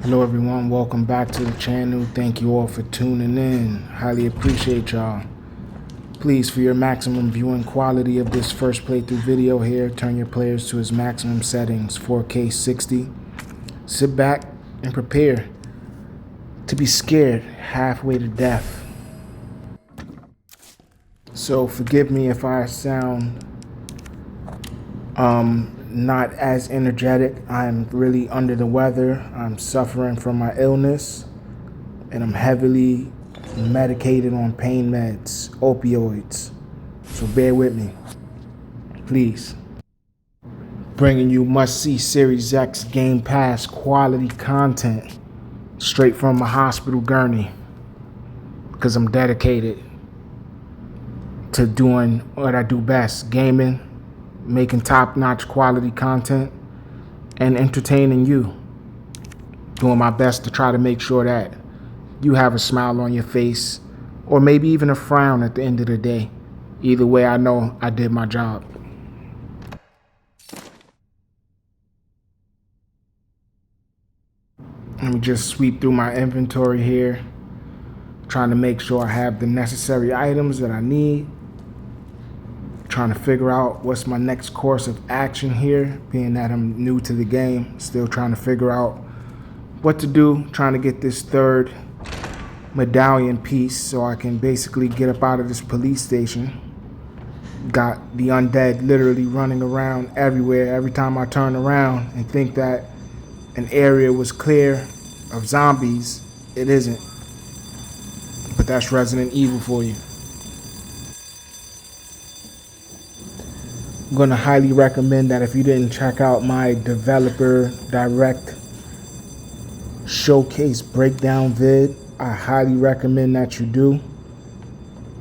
Hello everyone, welcome back to the channel. Thank you all for tuning in. Highly appreciate y'all. Please, for your maximum viewing quality of this first playthrough video here, turn your players to his maximum settings, 4K 60. Sit back and prepare to be scared halfway to death. So forgive me if I sound not as energetic. I'm really under the weather. I'm suffering from my illness and I'm heavily medicated on pain meds, opioids. So bear with me, please. Bringing you must-see Series X Game Pass quality content straight from my hospital gurney, because I'm dedicated to doing what I do best: gaming, making top-notch quality content, and entertaining you. Doing my best to try to make sure that you have a smile on your face, or maybe even a frown at the end of the day. Either way, I know I did my job. Let me just sweep through my inventory here, trying to make sure I have the necessary items that I need. Trying to figure out what's my next course of action here, being that I'm new to the game. Still trying to figure out what to do, trying to get this third medallion piece so I can basically get up out of this police station. Got the undead literally running around everywhere every time I turn around and think that an area was clear of zombies. It isn't. But that's Resident Evil for you. I'm going to highly recommend that if you didn't check out my developer direct showcase breakdown vid, I highly recommend that you do.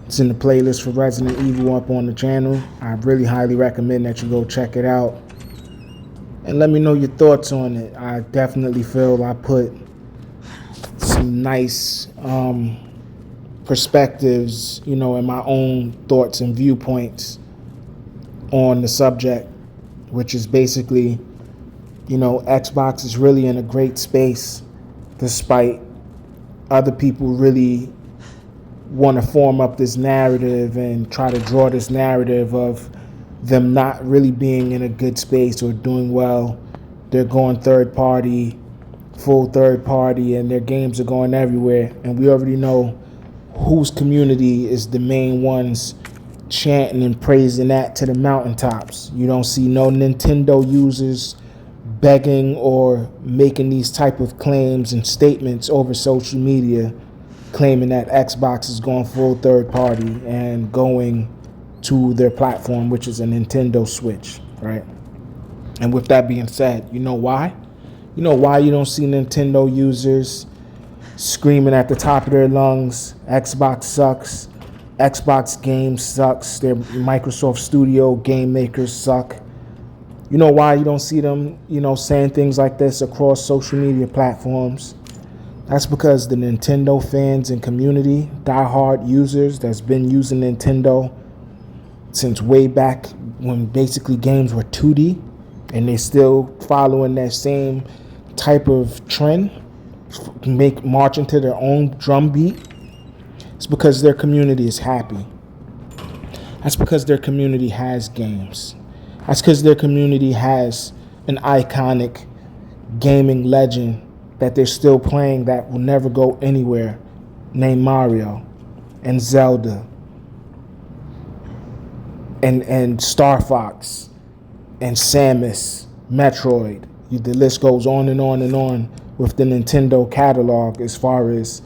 It's in the playlist for Resident Evil up on the channel. I really highly recommend that you go check it out and let me know your thoughts on it. I definitely feel I put some nice perspectives, in my own thoughts and viewpoints on the subject, which is basically, Xbox is really in a great space despite other people really want to form up this narrative and try to draw this narrative of them not really being in a good space or doing well. They're going third party, full third party, and their games are going everywhere. And we already know whose community is the main ones chanting and praising that to the mountaintops. You don't see no Nintendo users begging or making these type of claims and statements over social media claiming that Xbox is going full third party and going to their platform, which is a Nintendo Switch, right? And with that being said, you know why? You know why you don't see Nintendo users screaming at the top of their lungs, Xbox sucks, Xbox games sucks, their Microsoft Studio game makers suck? You know why you don't see them, saying things like this across social media platforms? That's because the Nintendo fans and community, diehard users that's been using Nintendo since way back when basically games were 2D, and they still following that same type of trend, marching to their own drum beat. It's because their community is happy. That's because their community has games. That's because their community has an iconic gaming legend that they're still playing that will never go anywhere, named Mario and Zelda and Star Fox and Samus, Metroid. The list goes on and on and on with the Nintendo catalog as far as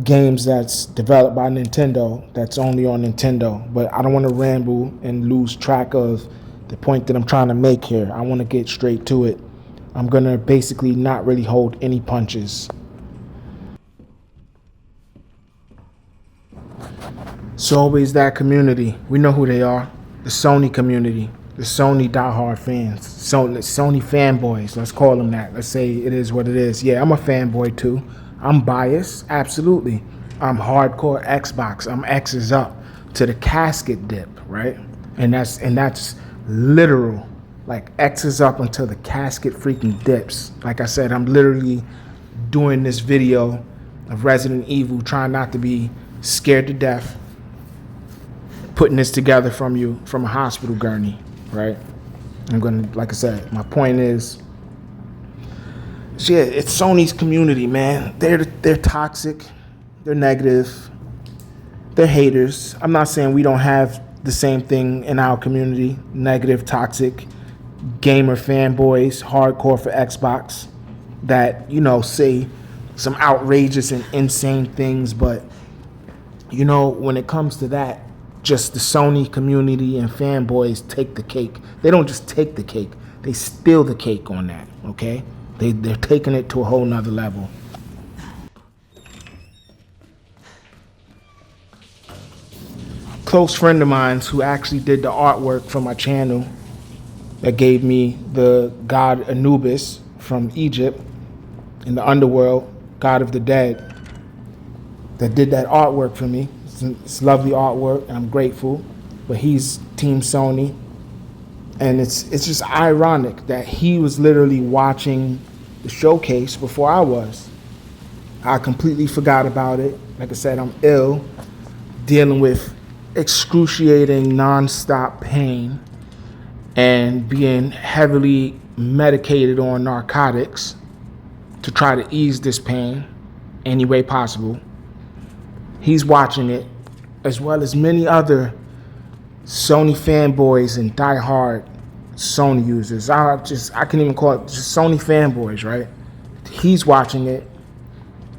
games that's developed by Nintendo that's only on Nintendo. But I don't want to ramble and lose track of the point that I'm trying to make here. I want to get straight to it. I'm going to basically not really hold any punches. So always that community. We know who they are. The Sony community. The Sony diehard fans. Sony fanboys. Let's call them that. Let's say it is what it is. Yeah, I'm a fanboy too. I'm biased. Absolutely. I'm hardcore Xbox. I'm X's up to the casket dip, right? And that's literal. Like X's up until the casket freaking dips. Like I said, I'm literally doing this video of Resident Evil, trying not to be scared to death, putting this together from a hospital gurney, right? I'm gonna, like I said, my point is, yeah, it's Sony's community, man. They're toxic, they're negative, they're haters. I'm not saying we don't have the same thing in our community, negative, toxic, gamer fanboys, hardcore for Xbox, that, you know, say some outrageous and insane things, but, you know, when it comes to that, just the Sony community and fanboys take the cake. They don't just take the cake, they steal the cake on that, okay? They're taking it to a whole nother level. Close friend of mine who actually did the artwork for my channel, that gave me the god Anubis from Egypt in the underworld, god of the dead, that did that artwork for me. It's lovely artwork, and I'm grateful. But he's Team Sony, and it's just ironic that he was literally watching the showcase before I was. I completely forgot about it. Like I said, I'm ill, dealing with excruciating non-stop pain and being heavily medicated on narcotics to try to ease this pain any way possible. He's watching it, as well as many other Sony fanboys and diehard Sony users. I can even call it just Sony fanboys, right? He's watching it.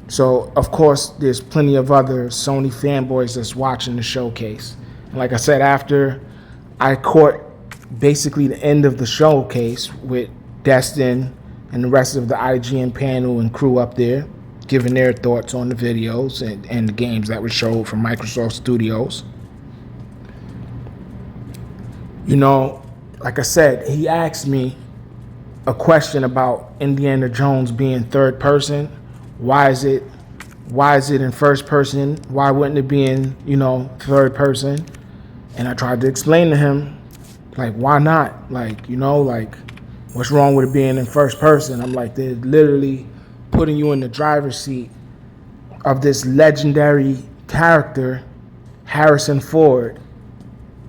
So, of course, there's plenty of other Sony fanboys that's watching the showcase. And like I said, after I caught basically the end of the showcase with Destin and the rest of the IGN panel and crew up there, giving their thoughts on the videos and the games that were showed from Microsoft Studios. You know, like I said, he asked me a question about Indiana Jones being third person. Why is it in first person? Why wouldn't it be in, you know, third person? And I tried to explain to him, like, why not? Like, you know, like, what's wrong with it being in first person? I'm like, they're literally putting you in the driver's seat of this legendary character, Harrison Ford,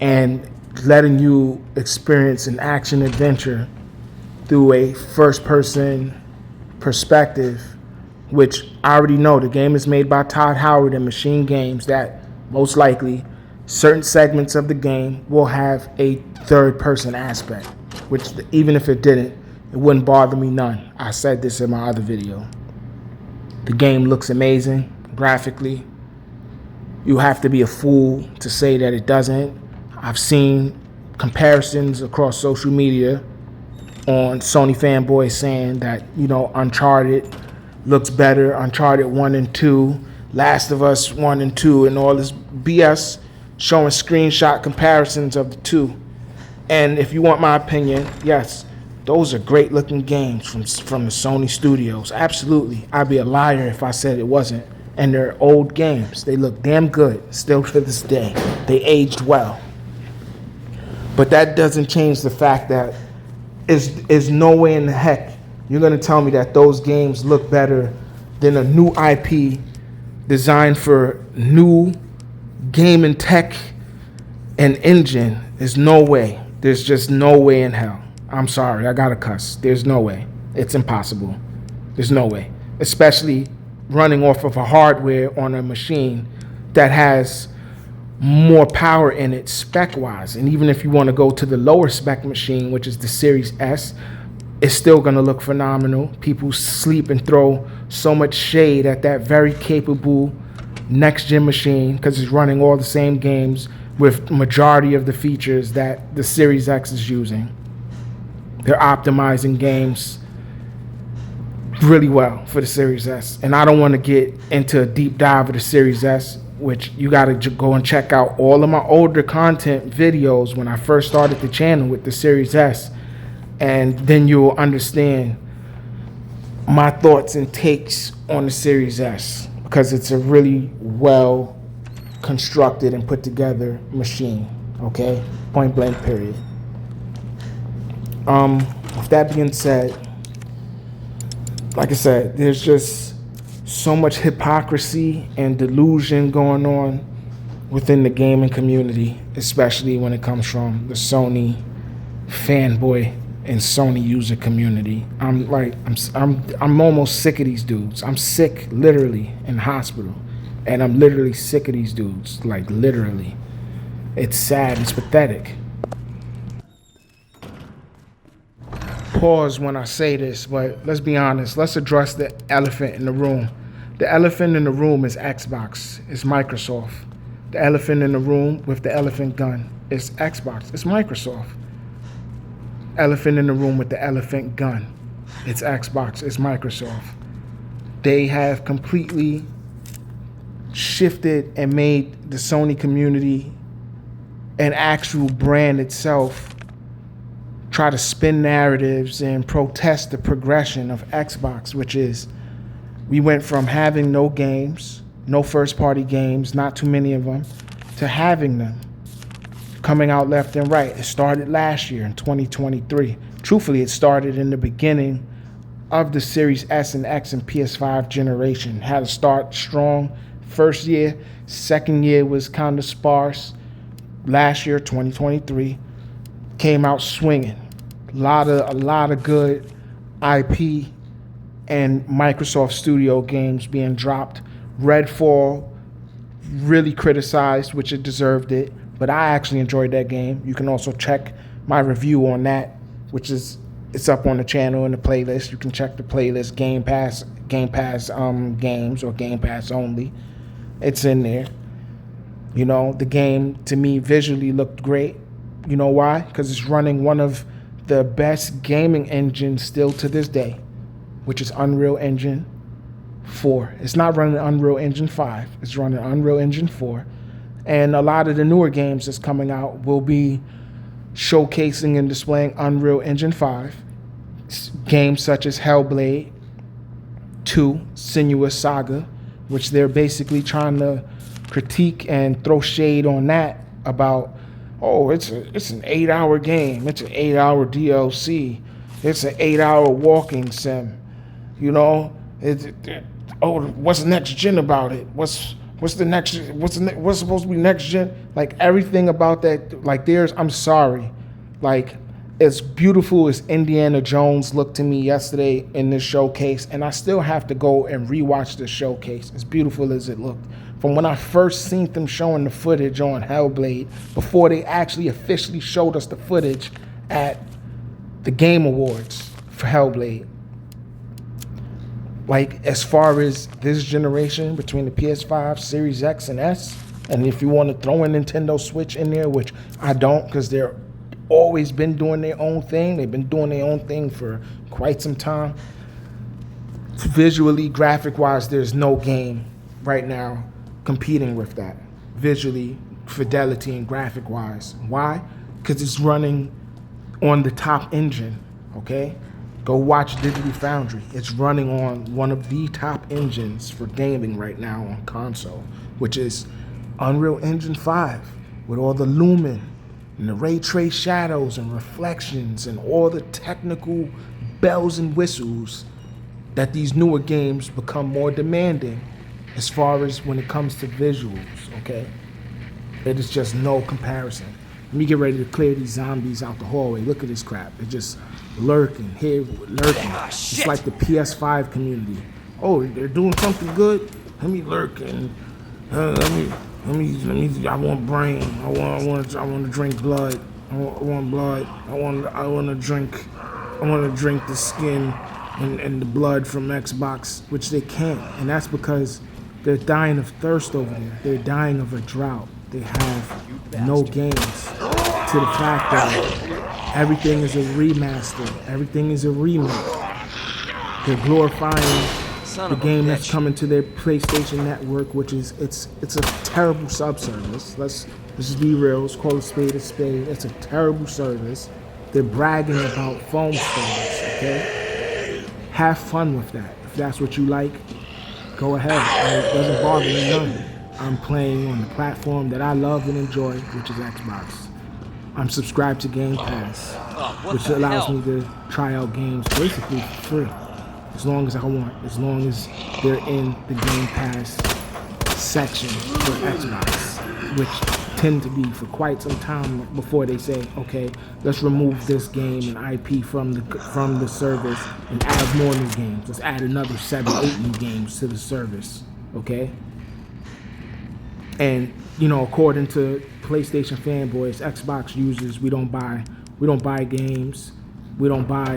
and letting you experience an action adventure through a first person perspective, which I already know the game is made by Todd Howard and Machine Games, that most likely certain segments of the game will have a third person aspect, which even if it didn't, it wouldn't bother me none. I said this in my other video. The game looks amazing graphically. You have to be a fool to say that it doesn't. I've seen comparisons across social media on Sony fanboys saying that, you know, Uncharted looks better, Uncharted 1 and 2, Last of Us 1 and 2, and all this BS, showing screenshot comparisons of the two. And if you want my opinion, yes, those are great looking games from the Sony studios. Absolutely. I'd be a liar if I said it wasn't. And they're old games. They look damn good still to this day. They aged well. But that doesn't change the fact that is no way in the heck you're going to tell me that those games look better than a new IP designed for new game and tech and engine. There's no way. There's just no way in hell. I'm sorry, I gotta cuss. There's no way. It's impossible. There's no way. Especially running off of a hardware on a machine that has more power in it spec-wise. And even if you want to go to the lower spec machine, which is the Series S, it's still gonna look phenomenal. People sleep and throw so much shade at that very capable next-gen machine because it's running all the same games with majority of the features that the Series X is using. They're optimizing games really well for the Series S. And I don't want to get into a deep dive of the Series S, which you got to go and check out all of my older content videos when I first started the channel with the Series S. And then you'll understand my thoughts and takes on the Series S, because it's a really well constructed and put together machine. Okay? Point blank period. With that being said, like I said, there's just so much hypocrisy and delusion going on within the gaming community, especially when it comes from the Sony fanboy and Sony user community. I'm almost sick of these dudes. I'm sick, literally, in the hospital, and I'm literally sick of these dudes. Like, literally, it's sad. It's pathetic. Pause when I say this, but let's be honest. Let's address the elephant in the room. The elephant in the room is Xbox. It's Microsoft. The elephant in the room with the elephant gun is Xbox. It's Microsoft. Elephant in the room with the elephant gun. It's Xbox. It's Microsoft. They have completely shifted and made the Sony community an actual brand itself, try to spin narratives and protest the progression of Xbox, which is we went from having no games, no first-party games, not too many of them, to having them coming out left and right. It started last year in 2023. Truthfully, it started in the beginning of the Series S and X and PS5 generation. Had to start strong first year. Second year was kind of sparse. Last year, 2023, came out swinging. A lot of good IP and Microsoft Studio games being dropped. Redfall, really criticized, which it deserved it, but I actually enjoyed that game. You can also check my review on that, which is, it's up on the channel in the playlist. You can check the playlist, Game Pass games, or Game Pass only. It's in there. You know, the game to me visually looked great. You know why? Because it's running one of the best gaming engines still to this day, which is Unreal Engine 4. It's not running Unreal Engine 5. It's running Unreal Engine 4. And a lot of the newer games that's coming out will be showcasing and displaying Unreal Engine 5. Games such as Hellblade 2, Senua's Saga, which they're basically trying to critique and throw shade on that about, oh, it's an 8-hour game. It's an 8-hour DLC. It's an 8-hour walking sim. You know, what's next gen about it? What's supposed to be next gen? Like, everything about that, like, I'm sorry. Like, as beautiful as Indiana Jones looked to me yesterday in this showcase, and I still have to go and rewatch this showcase, as beautiful as it looked. From when I first seen them showing the footage on Hellblade, before they actually officially showed us the footage at the Game Awards for Hellblade. Like, as far as this generation between the PS5, Series X and S, and if you want to throw a Nintendo Switch in there, which I don't, because they're always been doing their own thing. They've been doing their own thing for quite some time. Visually, graphic-wise, there's no game right now competing with that. Visually, fidelity, and graphic-wise. Why? Because it's running on the top engine, okay? Go watch Digital Foundry. It's running on one of the top engines for gaming right now on console, which is Unreal Engine 5, with all the lumen and the ray trace shadows and reflections and all the technical bells and whistles that these newer games become more demanding as far as when it comes to visuals, okay? It is just no comparison. Let me get ready to clear these zombies out the hallway. Look at this crap. They're just lurking, here, lurking. It's like the PS5 community. Oh, they're doing something good? Let me lurk and let me. I want brain. I want to drink blood. I want blood. I want to drink the skin and the blood from Xbox, which they can't, and that's because they're dying of thirst over there. They're dying of a drought. They have no games. To the fact that everything is a remaster. Everything is a remake. They're glorifying the game that's coming to their PlayStation Network, which is it's a terrible sub-service. Let's just be real. Let's call a spade a spade. It's a terrible service. They're bragging about phone stars, okay? Have fun with that. If that's what you like, go ahead. It doesn't bother me none. I'm playing on the platform that I love and enjoy, which is Xbox. I'm subscribed to Game Pass, which allows me to try out games basically for free. as long as I want, as long as they're in the Game Pass section for Xbox, which tend to be for quite some time before they say, okay, let's remove this game and IP from the service and add more new games. Let's add another 7, 8 new games to the service, okay? And according to PlayStation fanboys, Xbox users, we don't buy games. We don't buy,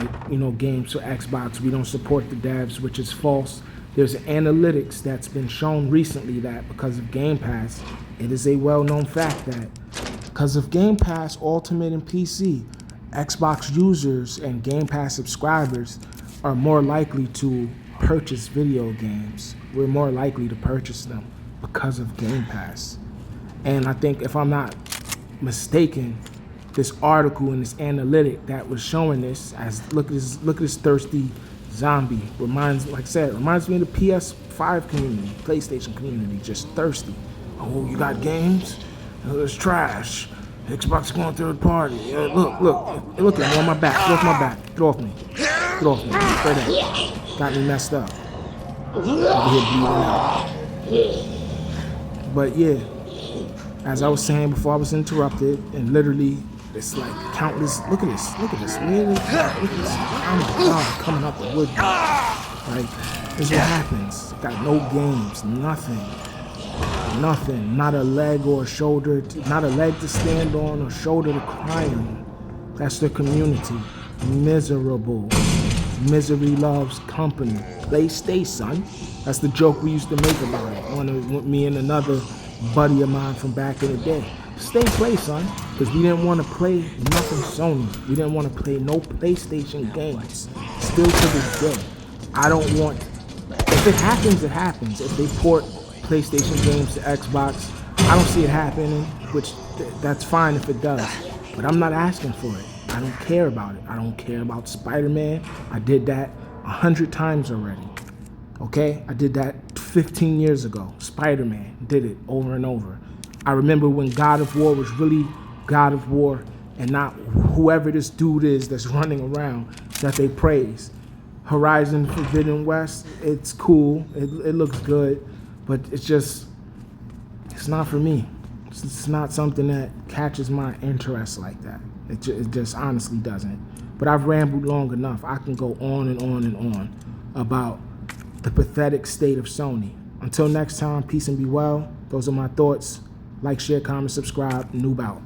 games for Xbox. We don't support the devs, which is false. There's analytics that's been shown recently that because of Game Pass, it is a well-known fact that because of Game Pass Ultimate and PC, Xbox users and Game Pass subscribers are more likely to purchase video games. We're more likely to purchase them because of Game Pass. And I think, if I'm not mistaken, this article and this analytic that was showing this, as look at this thirsty zombie, reminds me of the PS5 community, PlayStation community, just thirsty. Oh, you got games? It's trash. Xbox going third party. Look at me on my back. Get off my back. Get off me. Get off me. Straight up. Got me messed up. Over here bleeding out. But yeah, as I was saying before I was interrupted, and literally it's like countless. Look at this. Really? Look at this. Oh my God, coming up the wood. Like, this is what happens. Got no games, nothing. Not a leg or a shoulder, not a leg to stand on or shoulder to cry on. That's the community. Miserable. Misery loves company. Stay, son. That's the joke we used to make about it. Me and another buddy of mine from back in the day. Play, son. Because we didn't want to play nothing Sony. We didn't want to play no PlayStation games. Still to this day. I don't want... If it happens, it happens. If they port PlayStation games to Xbox, I don't see it happening, which that's fine if it does. But I'm not asking for it. I don't care about it. I don't care about Spider-Man. I did that 100 times already. Okay? I did that 15 years ago. Spider-Man did it over and over. I remember when God of War was really God of War and not whoever this dude is that's running around that they praise. Horizon Forbidden West, it's cool. It looks good. But it's not for me. It's not something that catches my interest like that. It just honestly doesn't. But I've rambled long enough. I can go on and on and on about the pathetic state of Sony. Until next time, peace and be well. Those are my thoughts. Like, share, comment, subscribe. Noob out.